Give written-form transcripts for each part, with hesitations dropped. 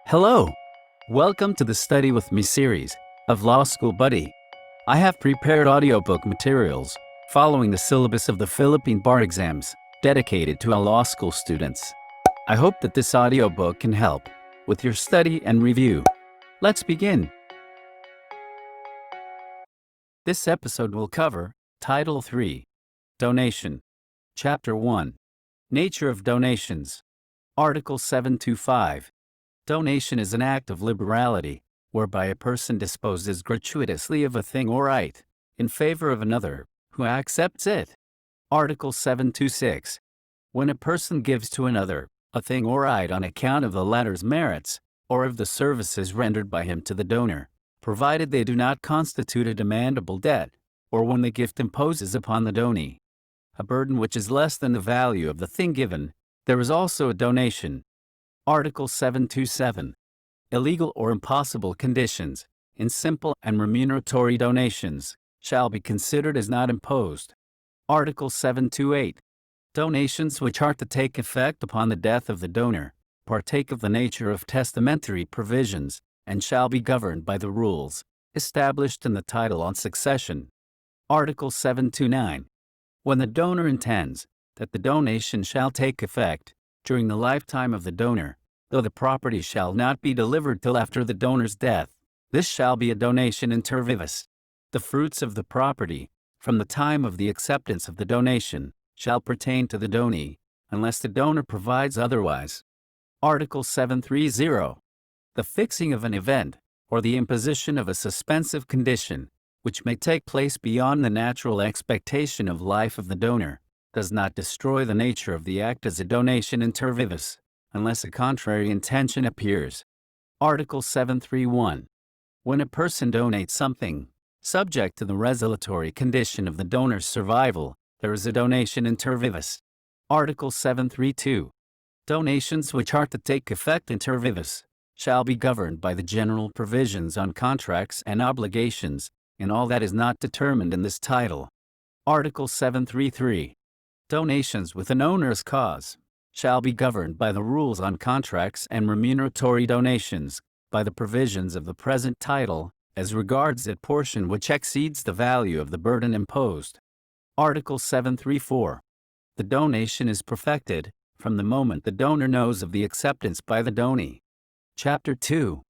Hello! Welcome to the Study With Me series of Law School Buddy. I have prepared audiobook materials following the syllabus of the Philippine bar exams dedicated to our law school students. I hope that this audiobook can help with your study and review. Let's begin. This episode will cover Title 3, Donation, Chapter 1, Nature of Donations, Article 725. Donation is an act of liberality, whereby a person disposes gratuitously of a thing or right in favor of another who accepts it. Article 726. When a person gives to another a thing or right on account of the latter's merits, or of the services rendered by him to the donor, provided they do not constitute a demandable debt, or when the gift imposes upon the donee a burden which is less than the value of the thing given, there is also a donation. Article 727. Illegal or impossible conditions in simple and remuneratory donations shall be considered as not imposed. Article 728. Donations which are to take effect upon the death of the donor partake of the nature of testamentary provisions and shall be governed by the rules established in the title on succession. Article 729. When the donor intends that the donation shall take effect during the lifetime of the donor, though the property shall not be delivered till after the donor's death, this shall be a donation inter vivos. The fruits of the property, from the time of the acceptance of the donation, shall pertain to the donee, unless the donor provides otherwise. Article 730. The fixing of an event, or the imposition of a suspensive condition, which may take place beyond the natural expectation of life of the donor, does not destroy the nature of the act as a donation inter vivos, unless a contrary intention appears. Article 731. When a person donates something, subject to the resolutory condition of the donor's survival, there is a donation inter vivos. Article 732. Donations which are to take effect inter vivos shall be governed by the general provisions on contracts and obligations in all that is not determined in this title. Article 733. Donations with an owner's cause shall be governed by the rules on contracts and remuneratory donations, by the provisions of the present title, as regards that portion which exceeds the value of the burden imposed. Article 734. The donation is perfected from the moment the donor knows of the acceptance by the donee. Chapter 2.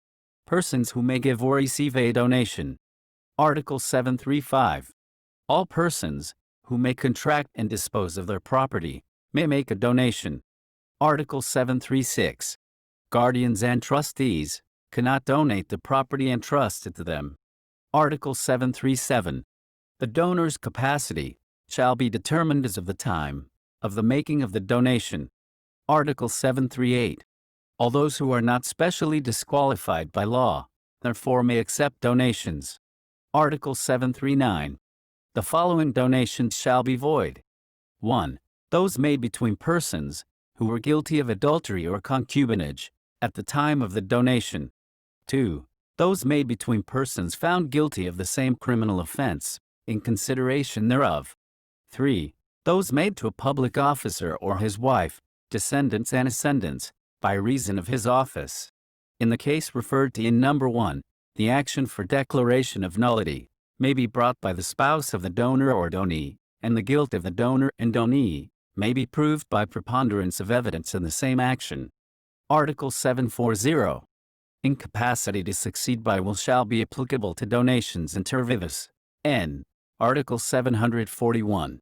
Persons who may give or receive a donation. Article 735. All persons who may contract and dispose of their property may make a donation. Article 736. Guardians and trustees cannot donate the property entrusted to them. Article 737. The donor's capacity shall be determined as of the time of the making of the donation. Article 738. All those who are not specially disqualified by law, therefore may accept donations. Article 739. The following donations shall be void. 1. Those made between persons who were guilty of adultery or concubinage at the time of the donation. 2. Those made between persons found guilty of the same criminal offense in consideration thereof. 3. Those made to a public officer or his wife, descendants and ascendants, by reason of his office. In the case referred to in number 1, the action for declaration of nullity may be brought by the spouse of the donor or donee, and the guilt of the donor and donee may be proved by preponderance of evidence in the same action. Article 740. Incapacity to succeed by will shall be applicable to donations inter vivos. N. Article 741.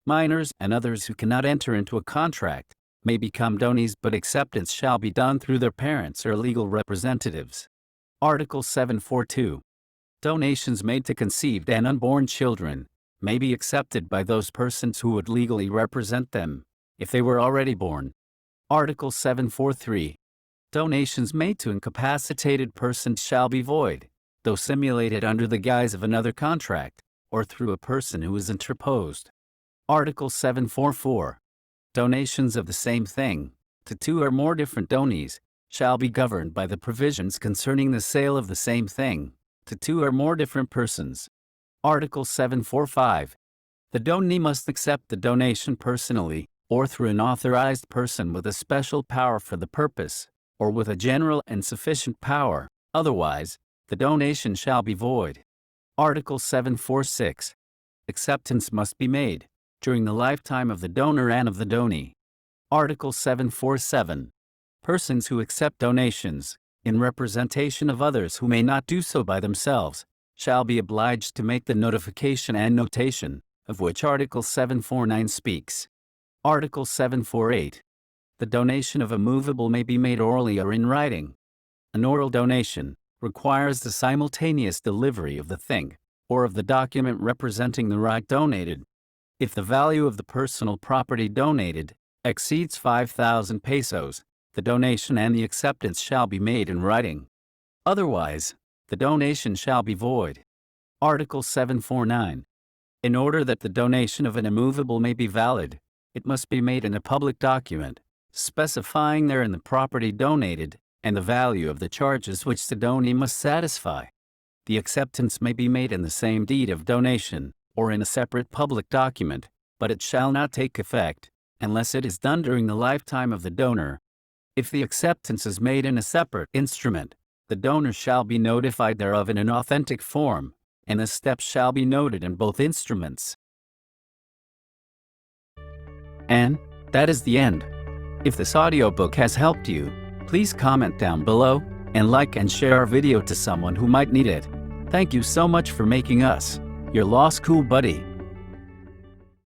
Minors and others who cannot enter into a contract may become donees, but acceptance shall be done through their parents or legal representatives. Article 742. Donations made to conceived and unborn children may be accepted by those persons who would legally represent them, if they were already born. Article 743. Donations made to incapacitated persons shall be void, though simulated under the guise of another contract, or through a person who is interposed. Article 744. Donations of the same thing, to two or more different donees, shall be governed by the provisions concerning the sale of the same thing, to two or more different persons. Article 745. The donee must accept the donation personally, or through an authorized person with a special power for the purpose, or with a general and sufficient power, otherwise, the donation shall be void. Article 746. Acceptance must be made during the lifetime of the donor and of the donee. Article 747. Persons who accept donations, in representation of others who may not do so by themselves, shall be obliged to make the notification and notation, of which Article 749 speaks. Article 748. The donation of a movable may be made orally or in writing. An oral donation requires the simultaneous delivery of the thing, or of the document representing the right donated. If the value of the personal property donated exceeds 5,000 pesos, the donation and the acceptance shall be made in writing. Otherwise, the donation shall be void. Article 749. In order that the donation of an immovable may be valid, it must be made in a public document, specifying therein the property donated and the value of the charges which the donee must satisfy. The acceptance may be made in the same deed of donation, or in a separate public document, but it shall not take effect unless it is done during the lifetime of the donor. If the acceptance is made in a separate instrument, the donor shall be notified thereof in an authentic form, and the steps shall be noted in both instruments. And that is the end. If this audiobook has helped you, please comment down below and like and share our video to someone who might need it. Thank you so much for making us your law school buddy.